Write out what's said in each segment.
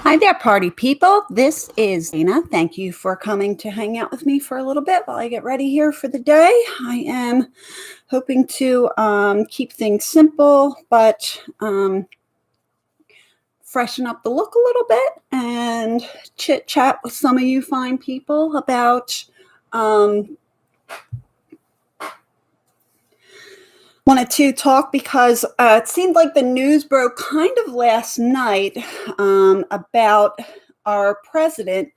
Hi there, party people. This is Dana. Thank you for coming to hang out with me for a little bit while I get ready here for the day. I am hoping to keep things simple, but freshen up the look a little bit and chit chat with some of you fine people about wanted to talk because it seemed like the news broke kind of last night about our president.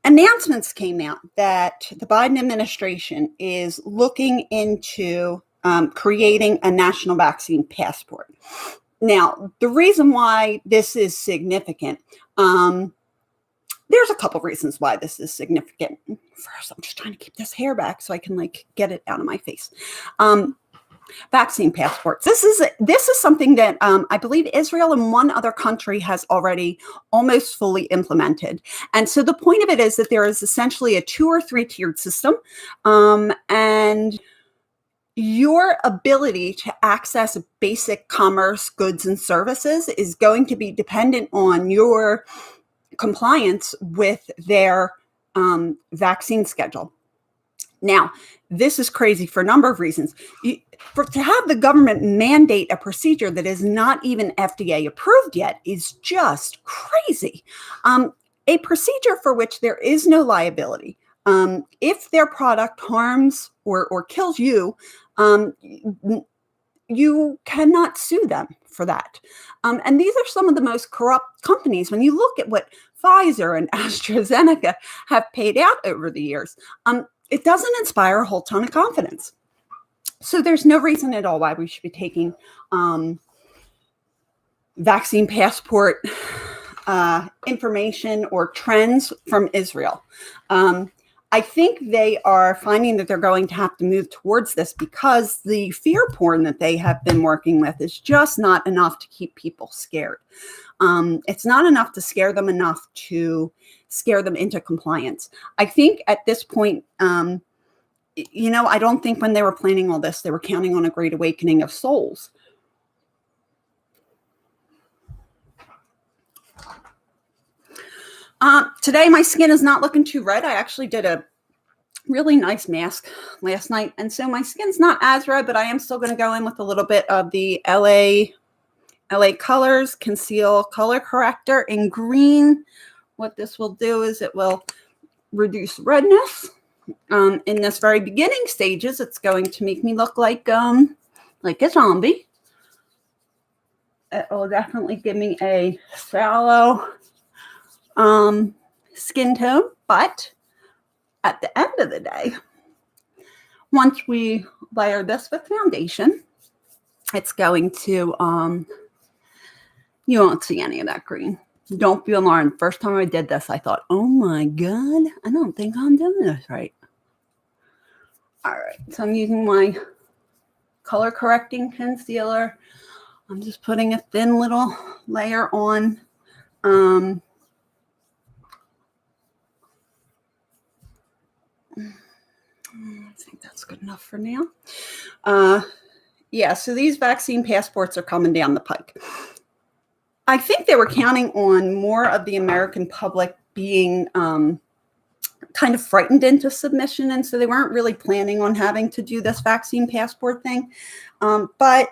Announcements came out that the Biden administration is looking into creating a national vaccine passport. Now, the reason why this is significant, there's a couple reasons why this is significant. First, I'm just trying to keep this hair back so I can get it out of my face. Vaccine passports. This is something that I believe Israel and one other country has already almost fully implemented. And so the point of it is that there is essentially a 2 or 3 tiered system, and your ability to access basic commerce, goods, and services is going to be dependent on your compliance with their vaccine schedule. Now, this is crazy for a number of reasons. To have the government mandate a procedure that is not even FDA approved yet is just crazy. A procedure for which there is no liability. If their product harms or kills you, you cannot sue them for that. And these are some of the most corrupt companies. When you look at what Pfizer and AstraZeneca have paid out over the years, it doesn't inspire a whole ton of confidence. So there's no reason at all why we should be taking vaccine passport information or trends from Israel. I think they are finding that they're going to have to move towards this because the fear porn that they have been working with is just not enough to keep people scared. It's not enough to scare them enough to scare them into compliance. I think at this point, I don't think when they were planning all this, they were counting on a great awakening of souls. Today, my skin is not looking too red. I actually did a really nice mask last night, and so my skin's not as red, but I am still going to go in with a little bit of the LA Colors Conceal Color Corrector in green. What this will do is it will reduce redness. In this very beginning stages, it's going to make me look like a zombie. It will definitely give me a sallow skin tone, but at the end of the day, once we layer this with foundation, it's going to, you won't see any of that green. Don't be alarmed. First time I did this, I thought, oh my God, I don't think I'm doing this right. All right, so I'm using my color correcting concealer. I'm just putting a thin little layer on. I think that's good enough for now. So these vaccine passports are coming down the pike. I think they were counting on more of the American public being kind of frightened into submission, and so they weren't really planning on having to do this vaccine passport thing. But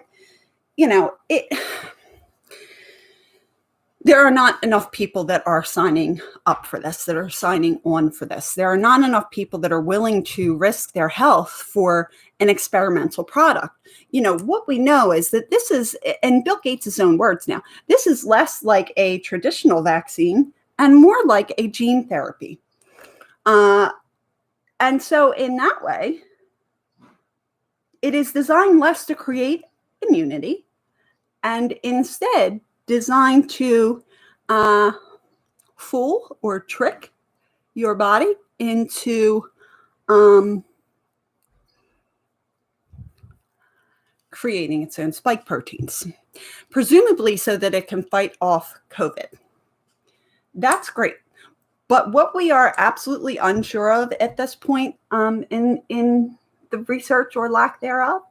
there are not enough people that are signing up for this, that are signing on for this. There are not enough people that are willing to risk their health for an experimental product. What we know is that this is, in Bill Gates' own words now, this is less like a traditional vaccine and more like a gene therapy. And so in that way, it is designed less to create immunity and instead designed to fool or trick your body into creating its own spike proteins, presumably so that it can fight off COVID. That's great. But what we are absolutely unsure of at this point in the research or lack thereof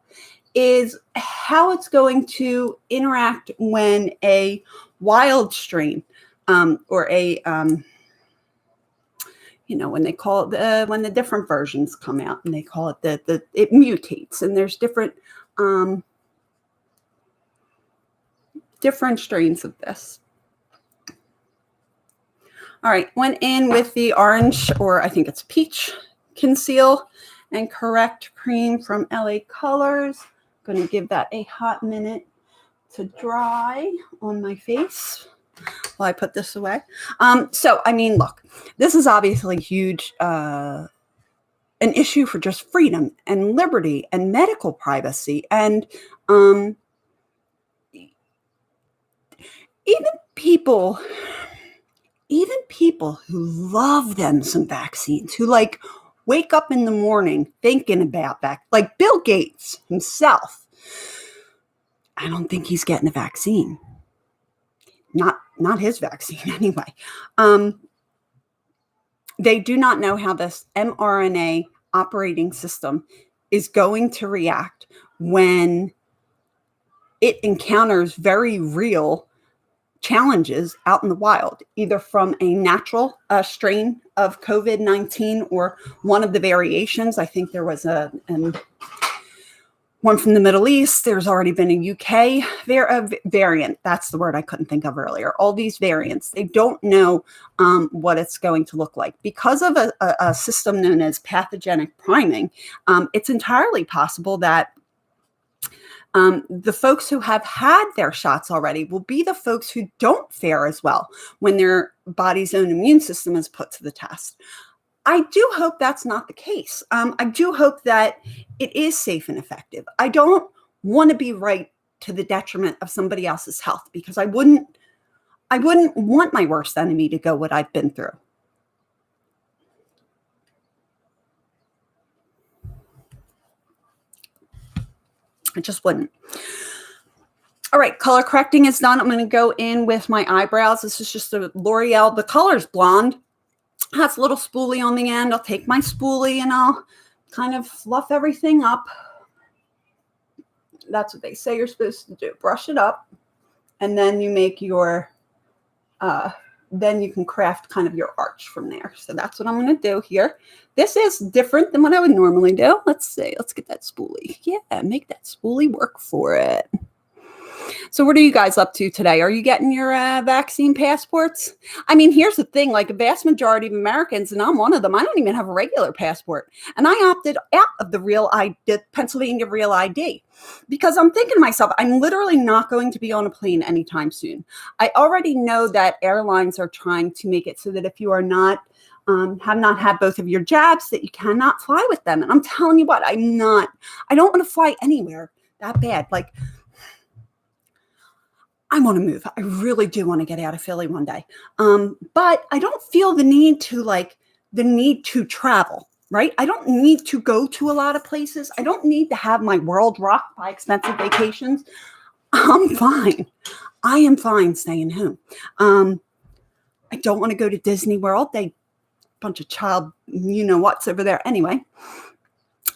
is how it's going to interact when a wild strain or a when they call it when the different versions come out, and they call it it mutates, and there's different strains of this. All right, went in with the orange, or I think it's peach, Conceal and Correct cream from LA Colors. Going to give that a hot minute to dry on my face while I put this away. So, I mean, look, this is obviously huge, an issue for just freedom and liberty and medical privacy. And even people who love them some vaccines, who like wake up in the morning thinking about that, like Bill Gates himself, I don't think he's getting a vaccine. Not his vaccine anyway. They do not know how this mRNA operating system is going to react when it encounters very real challenges out in the wild, either from a natural strain of COVID-19 or one of the variations. I think there was one from the Middle East. There's already been a UK variant. That's the word I couldn't think of earlier. All these variants, they don't know what it's going to look like. Because of a system known as pathogenic priming, it's entirely possible that the folks who have had their shots already will be the folks who don't fare as well when their body's own immune system is put to the test. I do hope that's not the case. I do hope that it is safe and effective. I don't want to be right to the detriment of somebody else's health, because I wouldn't want my worst enemy to go what I've been through. I just wouldn't. All right, color correcting is done. I'm going to go in with my eyebrows. This is just a L'Oreal. The color's blonde. Has a little spoolie on the end. I'll take my spoolie and I'll kind of fluff everything up. That's what they say you're supposed to do. Brush it up, and then you make your, then you can craft kind of your arch from there. So that's what I'm going to do here. This is different than what I would normally do. Let's see. Let's get that spoolie. Yeah, make that spoolie work for it. So what are you guys up to today? Are you getting your vaccine passports? I mean, here's the thing, like a vast majority of Americans, and I'm one of them, I don't even have a regular passport. And I opted out of the Pennsylvania Real ID, because I'm thinking to myself, I'm literally not going to be on a plane anytime soon. I already know that airlines are trying to make it so that if you are not, have not had both of your jabs, that you cannot fly with them. And I'm telling you what, I don't want to fly anywhere that bad. Like, I want to move. I really do want to get out of Philly one day. But I don't feel the need to travel, right? I don't need to go to a lot of places. I don't need to have my world rocked by expensive vacations. I'm fine. I am fine staying home. I don't want to go to Disney World. Bunch of child, what's over there. Anyway.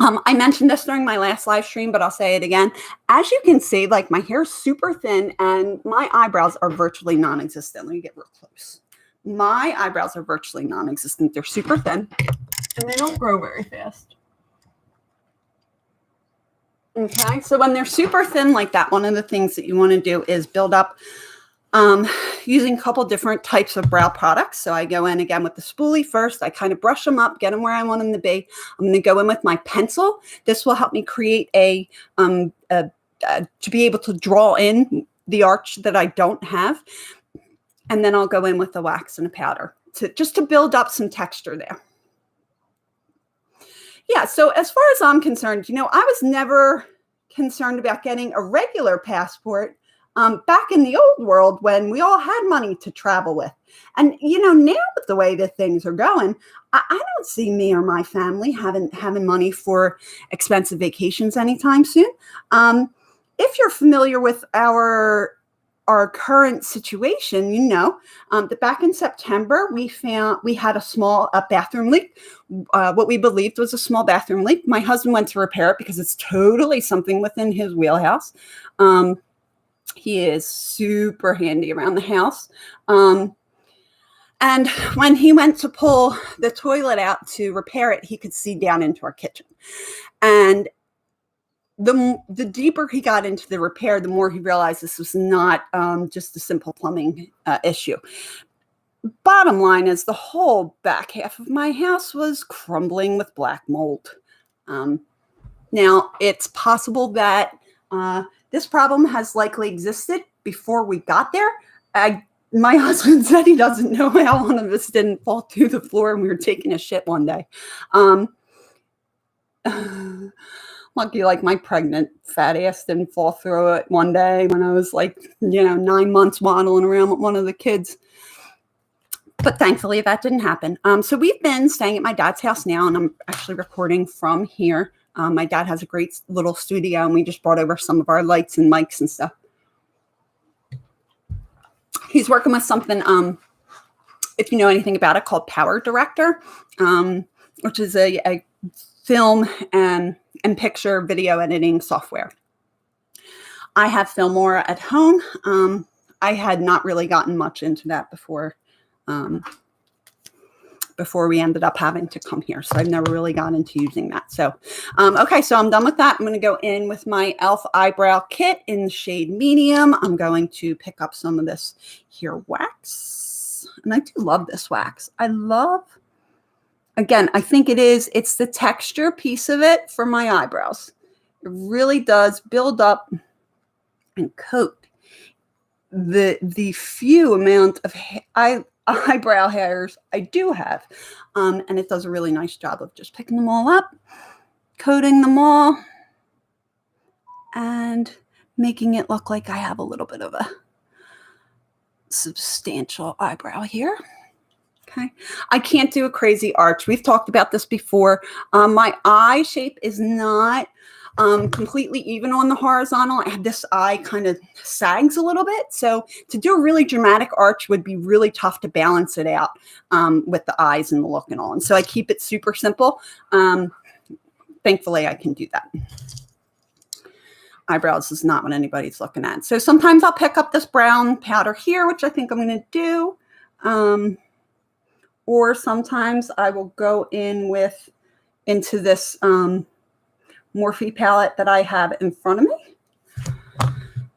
I mentioned this during my last live stream, but I'll say it again. As you can see, like my hair is super thin and my eyebrows are virtually non-existent. Let me get real close. My eyebrows are virtually non-existent. They're super thin and they don't grow very fast. Okay, so when they're super thin like that, one of the things that you want to do is build up using a couple different types of brow products. So I go in again with the spoolie first. I kind of brush them up, get them where I want them to be. I'm going to go in with my pencil. This will help me create to be able to draw in the arch that I don't have. And then I'll go in with the wax and a powder just to build up some texture there. Yeah, so as far as I'm concerned, I was never concerned about getting a regular passport back in the old world when we all had money to travel with. And, now with the way that things are going, I don't see me or my family having money for expensive vacations anytime soon. If you're familiar with our our current situation, you know, that back in September, we had a small bathroom leak, what we believed was a small bathroom leak. My husband went to repair it because it's totally something within his wheelhouse. He is super handy around the house. And when he went to pull the toilet out to repair it, he could see down into our kitchen. And the deeper he got into the repair, the more he realized this was not just a simple plumbing issue. Bottom line is the whole back half of my house was crumbling with black mold. Now, it's possible that this problem has likely existed before we got there. My husband said he doesn't know how one of us didn't fall through the floor when we were taking a shit one day. Lucky, like my pregnant fat ass didn't fall through it one day when I was like, 9 months waddling around with one of the kids. But thankfully that didn't happen. So we've been staying at my dad's house now, and I'm actually recording from here. My dad has a great little studio, and we just brought over some of our lights and mics and stuff. He's working with something, if you know anything about it, called Corrector, which is a film and picture video editing software. I have Filmora at home. I had not really gotten much into that before we ended up having to come here. So I've never really got into using that. So, okay, so I'm done with that. I'm going to go in with my e.l.f. Eyebrow Kit in the shade medium. I'm going to pick up some of this here wax. And I do love this wax. Again, I think it's the texture piece of it for my eyebrows. It really does build up and coat the few amount of eyebrow hairs I do have. And it does a really nice job of just picking them all up, coating them all, and making it look like I have a little bit of a substantial eyebrow here. Okay. I can't do a crazy arch. We've talked about this before. My eye shape is not completely even on the horizontal. This eye kind of sags a little bit. So to do a really dramatic arch would be really tough to balance it out with the eyes and the look and all. And so I keep it super simple. Thankfully, I can do that. Eyebrows is not what anybody's looking at. So sometimes I'll pick up this brown powder here, which I think I'm going to do. Or sometimes I will go into this Morphe palette that I have in front of me,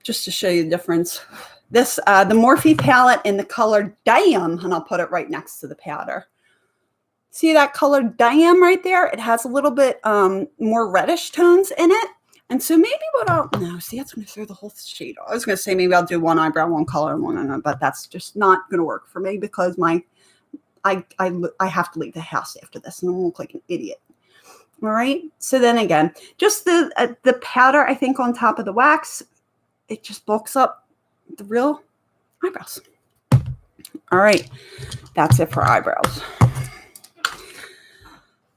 just to show you the difference. This, the Morphe palette in the color Damn, and I'll put it right next to the powder. See that color Damn right there? It has a little bit more reddish tones in it. And so maybe that's going to throw the whole shade off. I was going to say maybe I'll do one eyebrow, one color, and one another, but that's just not going to work for me because I have to leave the house after this and I'm going to look like an idiot. All right. So then again, just the powder, I think on top of the wax, it just bulks up the real eyebrows. All right. That's it for eyebrows.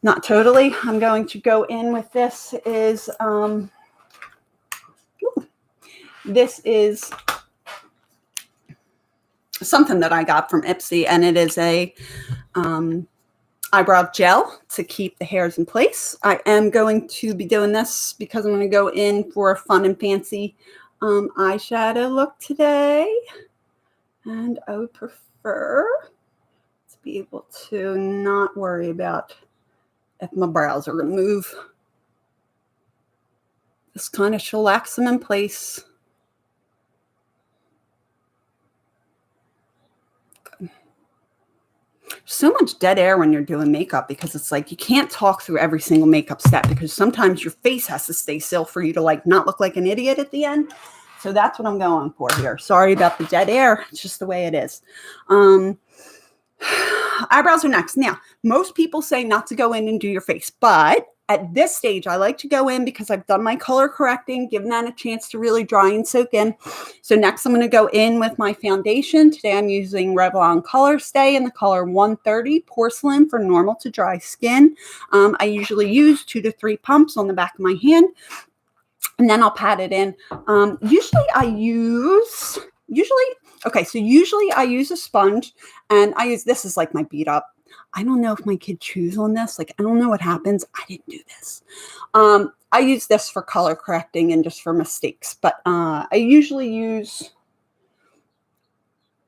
Not totally. I'm going to go in with this is something that I got from Ipsy, and it is a eyebrow gel to keep the hairs in place. I am going to be doing this because I'm going to go in for a fun and fancy eyeshadow look today, and I would prefer to be able to not worry about if my brows are going to move. Just kind of shellax them in place. So much dead air when you're doing makeup because it's like you can't talk through every single makeup step because sometimes your face has to stay still for you to like not look like an idiot at the end. So that's what I'm going for here. Sorry about the dead air. It's just the way it is. Eyebrows are next. Now, most people say not to go in and do your face, but at this stage, I like to go in because I've done my color correcting, given that a chance to really dry and soak in. So next I'm going to go in with my foundation. Today I'm using Revlon Colorstay in the color 130 Porcelain for normal to dry skin. I usually use 2 to 3 pumps on the back of my hand, and then I'll pat it in. Usually I use okay, so usually I use a sponge, and I use this as like my beat up. I don't know if my kid chews on this. Like, I don't know what happens. I didn't do this. I use this for color correcting and just for mistakes, but I usually use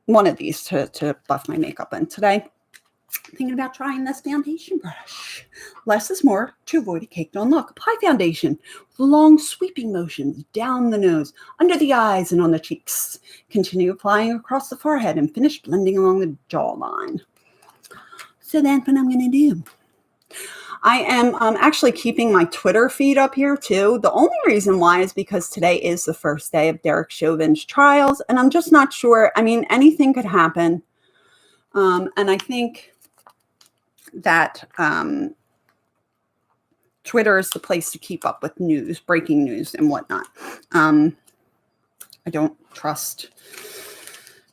one of these to buff my makeup in. Today, I'm thinking about trying this foundation brush. Less is more to avoid a caked on look. Apply foundation with long sweeping motions down the nose, under the eyes, and on the cheeks. Continue applying across the forehead and finish blending along the jawline. So that's what I'm going to do. I am actually keeping my Twitter feed up here too. The only reason why is because today is the first day of Derek Chauvin's trials, and I'm just not sure. I mean, anything could happen. And I think that Twitter is the place to keep up with news, breaking news, and whatnot. I don't trust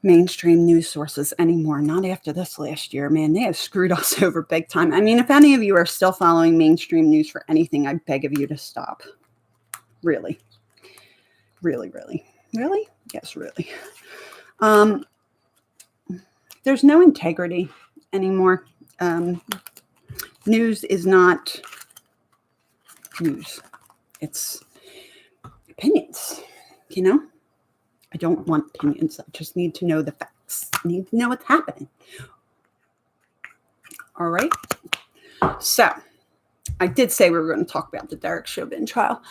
mainstream news sources anymore. Not after this last year, man. They have screwed us over big time. I mean, if any of you are still following mainstream news for anything, I beg of you to stop. Really. Really, really. Really? Yes, really. There's no integrity anymore. News is not news. It's opinions, you know? I don't want opinions. I just need to know the facts. I need to know what's happening. All right. So I did say we were going to talk about the Derek Chauvin trial.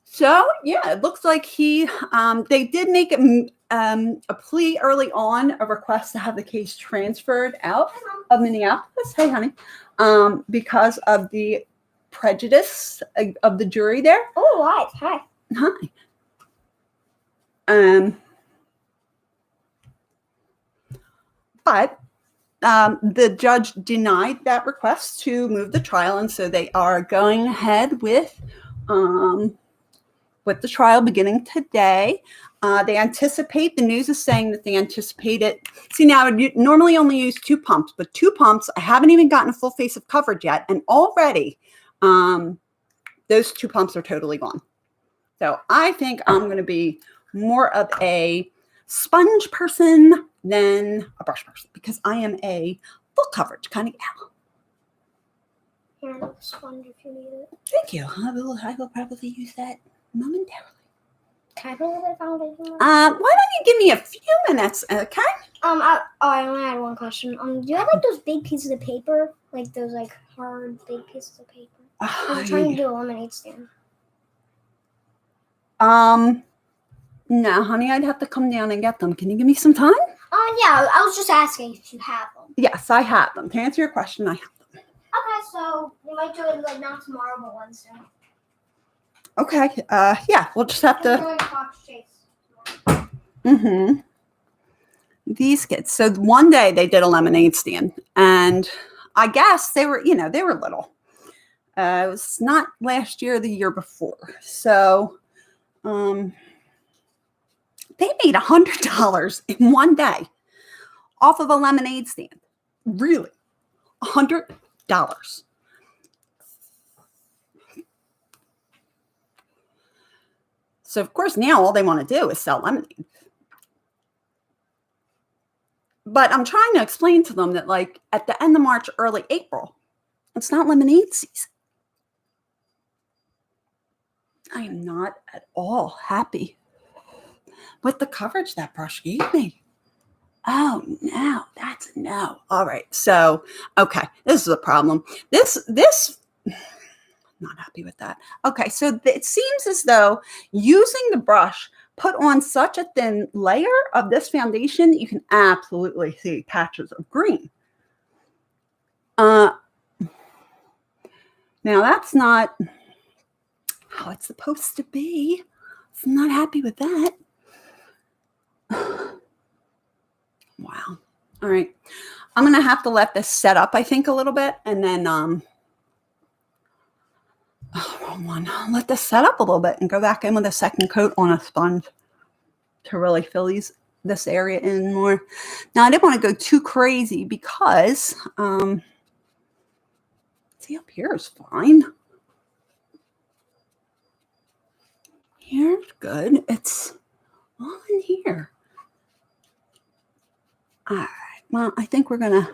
So yeah, it looks like they did make a plea early on, a request to have the case transferred out of Minneapolis. Hey, honey. Because of the prejudice of the jury there. Oh, right. Hi. Hi. But the judge denied that request to move the trial, and so they are going ahead with the trial beginning today. They anticipate, the news is saying that they anticipate it. See, now I would normally only use 2 pumps, but 2 pumps, I haven't even gotten a full face of coverage yet, and already those 2 pumps are totally gone. So I think I'm going to be more of a sponge person than a brush person because I am a full coverage kind of gal. Here, I have a sponge if you need it. Thank you. I will probably use that momentarily. Can I put a little bit of foundation? Why don't you give me a few minutes, okay? I only had one question. Do you have like those big pieces of paper, like those like hard big pieces of paper? I'm trying to do a lemonade stand. No, honey, I'd have to come down and get them. Can you give me some time? Yeah, I was just asking if you have them. Yes, I have them. To answer your question, I have them. Okay, so we might do it like not tomorrow, but Wednesday. Okay. Yeah, we'll just have to. We're doing Fox Chase. These kids. So one day they did a lemonade stand, and I guess they were little. It was not last year, the year before. So, they made $100 in one day off of a lemonade stand. Really, $100. So, of course, now all they want to do is sell lemonade. But I'm trying to explain to them that, like, at the end of March, early April, it's not lemonade season. I am not at all happy with the coverage that brush gave me. Oh, no, that's a no. All right. So, okay, this is a problem. This, not happy with that. Okay, so it seems as though using the brush put on such a thin layer of this foundation, you can absolutely see patches of green. Now, that's not how it's supposed to be. I'm not happy with that. Wow. All right. I'm going to have to let this set up, I think, a little bit, and then wrong one. I'll let this set up a little bit and go back in with a second coat on a sponge to really fill this area in more. Now, I didn't want to go too crazy because see, up here is fine. Here's good. It's all in here. All right. Well, I think we'll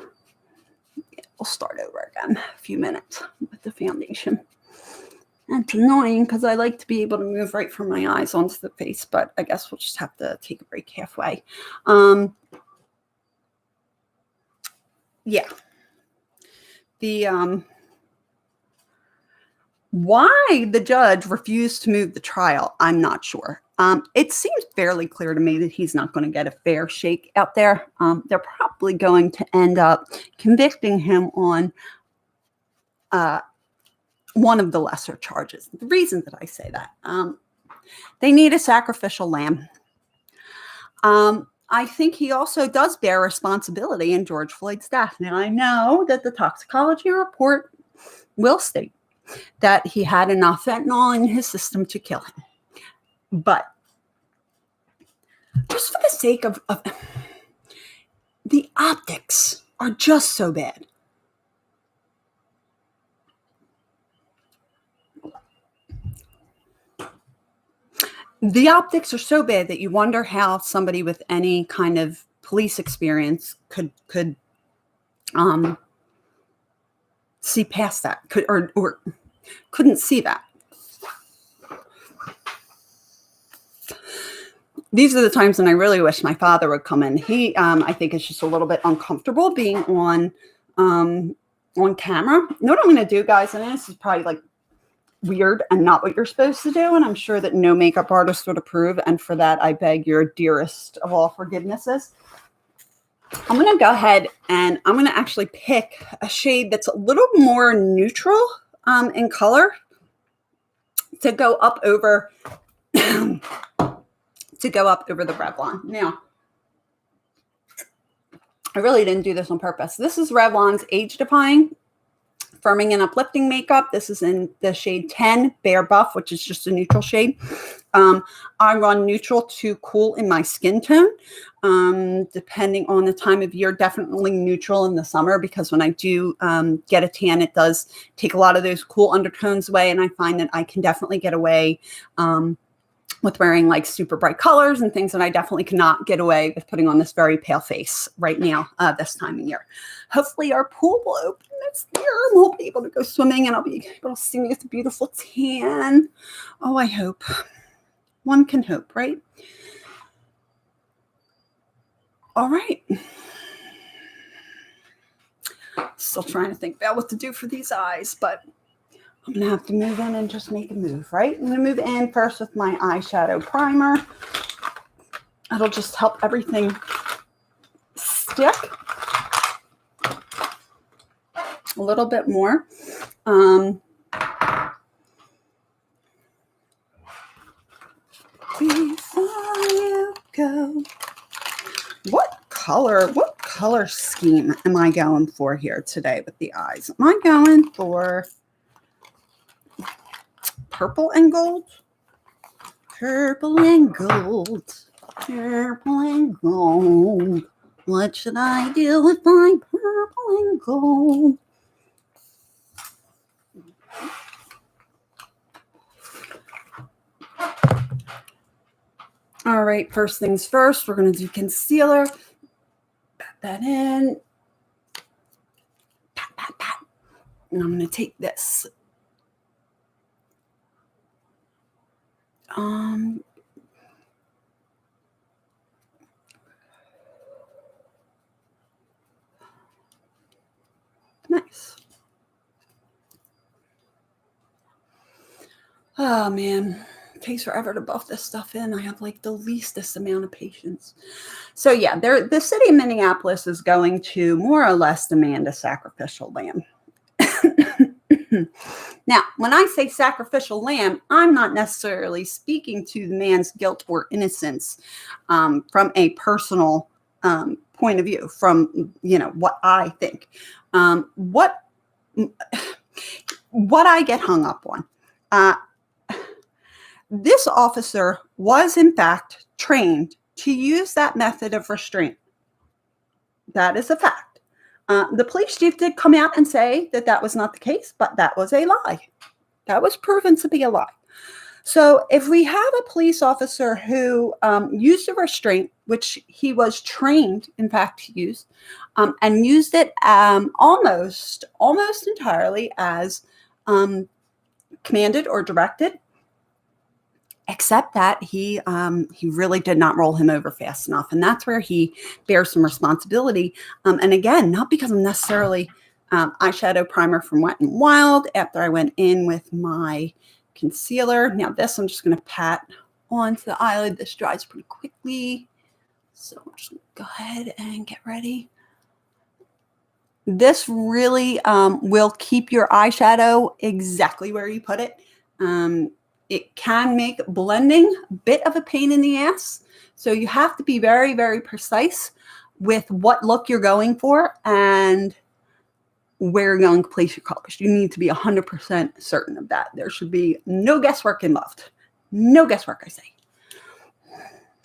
start over again a few minutes with the foundation. And it's annoying because I like to be able to move right from my eyes onto the face, but I guess we'll just have to take a break halfway. Yeah. Why the judge refused to move the trial, I'm not sure. It seems fairly clear to me that he's not going to get a fair shake out there. They're probably going to end up convicting him on one of the lesser charges. The reason that I say that, they need a sacrificial lamb. I think he also does bear responsibility in George Floyd's death. Now, I know that the toxicology report will state that he had enough fentanyl in his system to kill him. But just for the sake of the optics are just so bad. The optics are so bad that you wonder how somebody with any kind of police experience could see past that, or couldn't see that. These are the times when I really wish my father would come in. He, I think, is just a little bit uncomfortable being on camera. You know what I'm going to do, guys? And this is probably like weird and not what you're supposed to do, and I'm sure that no makeup artist would approve, and for that I beg your dearest of all forgivenesses. I'm going to go ahead and I'm going to actually pick a shade that's a little more neutral in color to go up over the Revlon. Now, I really didn't do this on purpose. This is Revlon's Age Defying Firming and Uplifting Makeup. This is in the shade 10, Bare Buff, which is just a neutral shade. I run neutral to cool in my skin tone, depending on the time of year. Definitely neutral in the summer, because when I do get a tan, it does take a lot of those cool undertones away, and I find that I can definitely get away with wearing like super bright colors and things that I definitely cannot get away with putting on this very pale face right now, this time of year. Hopefully our pool will open this year and we'll be able to go swimming and I'll be able to see me with a beautiful tan. Oh, I hope. One can hope, right? All right. Still trying to think about what to do for these eyes, but I'm going to have to move in and just make a move, right? I'm going to move in first with my eyeshadow primer. It'll just help everything stick a little bit more. Before you go, what color scheme am I going for here today with the eyes? Am I going for purple and gold? Purple and gold. Purple and gold. What should I do with my purple and gold? All right, first things first, we're going to do concealer. Pat that in. Pat, pat, pat. And I'm going to take this. Nice. Oh, man. It takes forever to buff this stuff in. I have like the leastest amount of patience. So yeah, the city of Minneapolis is going to more or less demand a sacrificial lamb. Now, when I say sacrificial lamb, I'm not necessarily speaking to the man's guilt or innocence from a personal point of view, from, what I think. What I get hung up on. This officer was, in fact, trained to use that method of restraint. That is a fact. The police chief did come out and say that that was not the case, but that was a lie. That was proven to be a lie. So if we have a police officer who used a restraint, which he was trained, in fact, to use, and used it almost entirely as commanded or directed, except that he really did not roll him over fast enough, and that's where he bears some responsibility. And again, not because I'm necessarily eyeshadow primer from Wet n Wild after I went in with my concealer. Now this I'm just going to pat onto the eyelid. This dries pretty quickly, so I'm just going to go ahead and get ready. This really will keep your eyeshadow exactly where you put it. It can make blending a bit of a pain in the ass, so you have to be very, very precise with what look you're going for and where you're going to place your colors. You need to be 100% certain of that. There should be no guesswork involved. No guesswork, I say.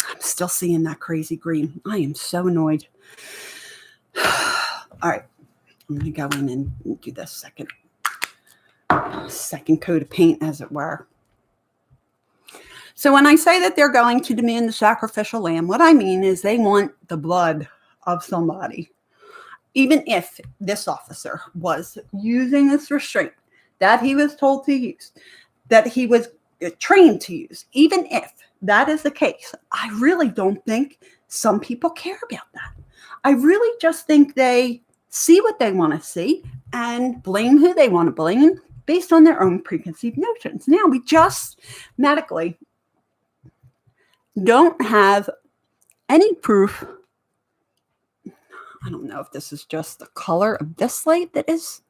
I'm still seeing that crazy green. I am so annoyed. All right, I'm going to go in and do this second coat of paint, as it were. So when I say that they're going to demand the sacrificial lamb, what I mean is they want the blood of somebody. Even if this officer was using this restraint that he was told to use, that he was trained to use, even if that is the case, I really don't think some people care about that. I really just think they see what they want to see and blame who they want to blame based on their own preconceived notions. Now, we just medically don't have any proof. I don't know if this is just the color of this light that is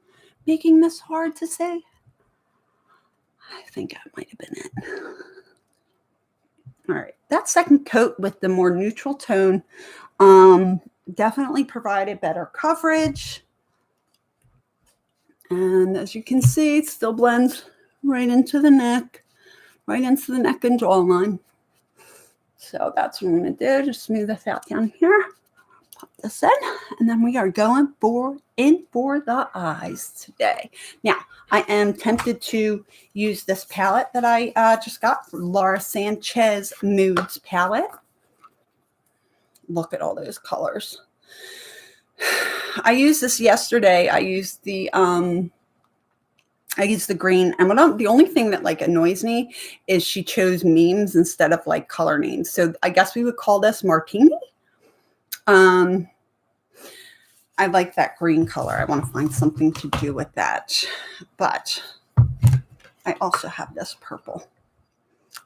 making this hard to say. I think that might have been it. All right, that second coat with the more neutral tone definitely provided better coverage. And as you can see, it still blends right into the neck and jawline. So that's what I'm going to do. Just smooth this out down here. Pop this in, and then we are going in for the eyes today. Now, I am tempted to use this palette that I just got, Laura Sanchez Moods palette. Look at all those colors. I used this yesterday. I used the green, and the only thing that like annoys me is she chose memes instead of like color names. So I guess we would call this Martini. I like that green color. I want to find something to do with that. But I also have this purple.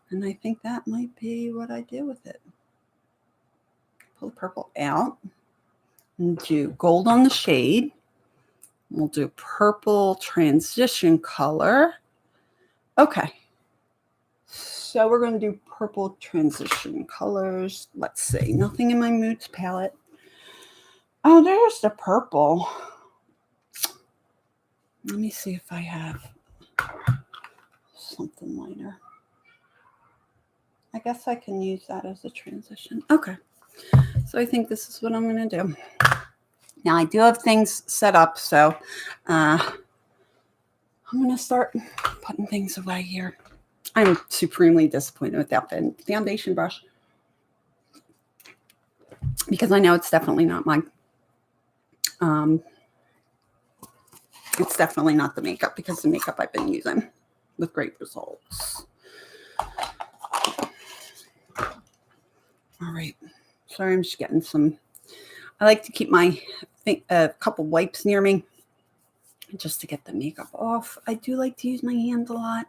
And I think that might be what I do with it. Pull the purple out and do gold on the shade. We'll do purple transition color. Okay. So we're going to do purple transition colors. Let's see. Nothing in my Moods palette. Oh, there's the purple. Let me see if I have something lighter. I guess I can use that as a transition. Okay. So I think this is what I'm going to do. Now, I do have things set up, so I'm going to start putting things away here. I'm supremely disappointed with that foundation brush because I know it's definitely not mine. It's definitely not the makeup because the makeup I've been using with great results. All right. Sorry, I'm just getting some. I like to keep my a couple wipes near me just to get the makeup off. I do like to use my hands a lot.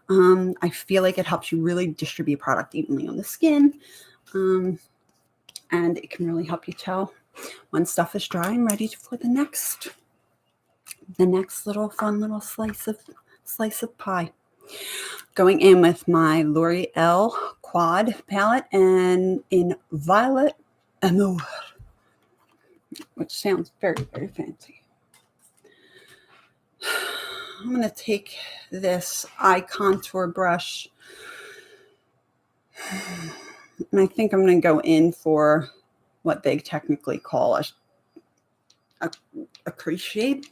I feel like it helps you really distribute product evenly on the skin. And it can really help you tell when stuff is dry and ready for the next little fun little slice of pie. Going in with my L'Oreal Quad palette and in Violet Amour, which sounds very, very fancy. I'm going to take this eye contour brush, and I think I'm going to go in for what they technically call a crease shade.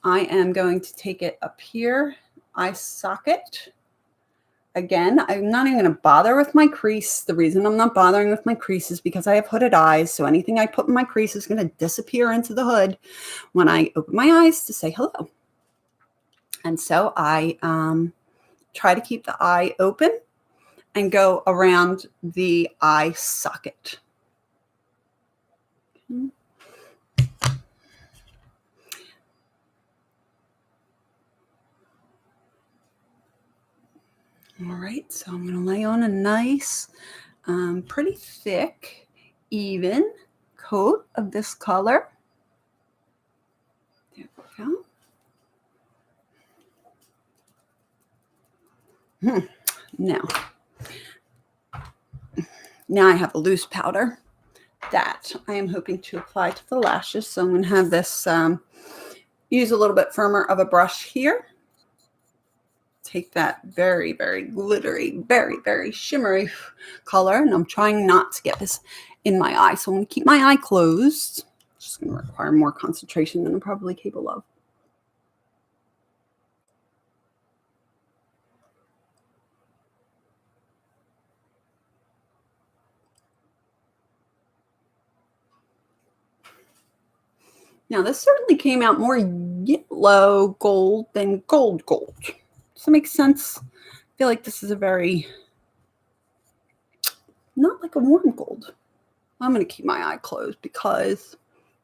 I am going to take it up here, eye socket, again, I'm not even going to bother with my crease. The reason I'm not bothering with my crease is because I have hooded eyes. So anything I put in my crease is going to disappear into the hood when I open my eyes to say hello. And so I try to keep the eye open and go around the eye socket. All right, so I'm going to lay on a nice, pretty thick, even coat of this color. There we go. Now I have a loose powder that I am hoping to apply to the lashes. So I'm going to have this, use a little bit firmer of a brush here. Take that very, very glittery, very, very shimmery color. And I'm trying not to get this in my eye. So I'm going to keep my eye closed. It's just going to require more concentration than I'm probably capable of. Now, this certainly came out more yellow gold than gold gold. Does that make sense? I feel like this is a very, not like a warm gold. I'm going to keep my eye closed because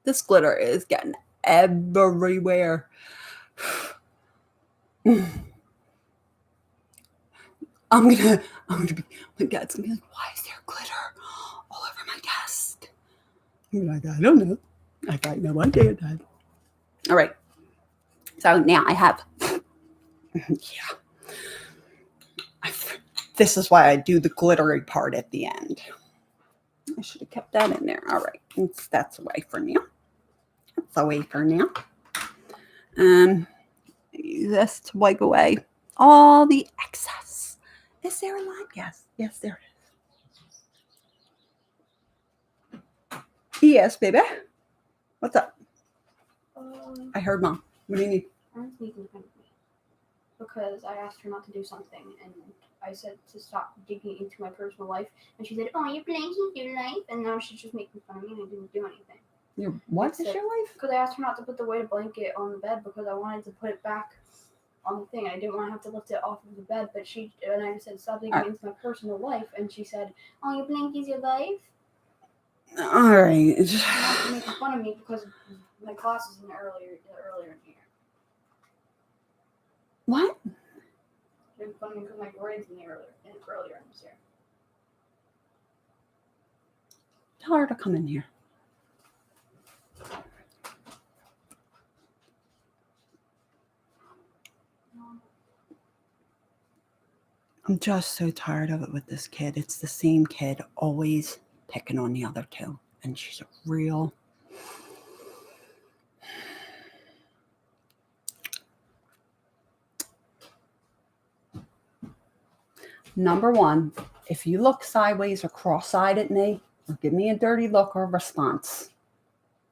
this glitter is getting everywhere. I'm gonna be, my dad's gonna be like, why is there glitter all over my desk? I'm like, I don't know. I got no idea, Dad. All right. So now I have, this is why I do the glittery part at the end. I should have kept that in there. All right. That's away for now. That's away for now. Use this to wipe away all the excess. Is there a line? Yes. Yes, there it is. Yes, baby. What's up? I heard Mom. What do you need? I'm making fun of me because I asked her not to do something, and I said to stop digging into my personal life, and she said, "Oh, you're blanking your life," and now she's just making fun of me, and I didn't do anything. Your what is your life? Because I asked her not to put the weighted blanket on the bed because I wanted to put it back on the thing. I didn't want to have to lift it off of the bed, but and I said, "Stop digging into my personal life," and she said, "Oh, your blankie is your life." All right. She's not making fun of me because my class is earlier in here. What? They're making fun of me because my grades earlier in this year. Tell her to come in here. I'm just so tired of it with this kid. It's the same kid always picking on the other two. And she's a real... Number one, if you look sideways or cross-eyed at me or give me a dirty look or a response,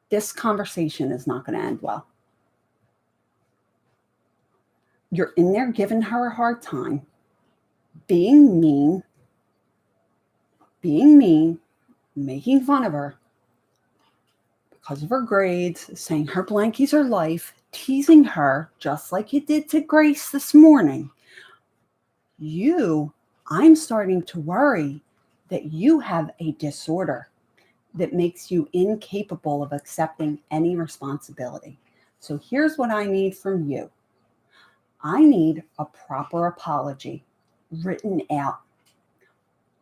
this conversation is not going to end well. You're in there giving her a hard time, being mean, making fun of her because of her grades, saying her blankies are life, teasing her just like you did to Grace this morning. I'm starting to worry that you have a disorder that makes you incapable of accepting any responsibility. So here's what I need from you. I need a proper apology written out.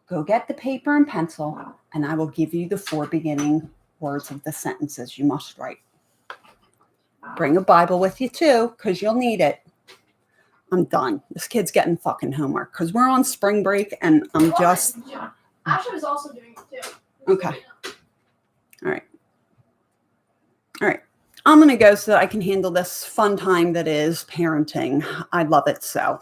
Go get the paper and pencil, and I will give you the 4 beginning words of the sentences you must write. Bring a Bible with you too, because you'll need it. I'm done. This kid's getting fucking homework because we're on spring break and I'm just... Yeah. Asha was also doing it too. Okay. All right. All right. I'm going to go so that I can handle this fun time that is parenting. I love it so.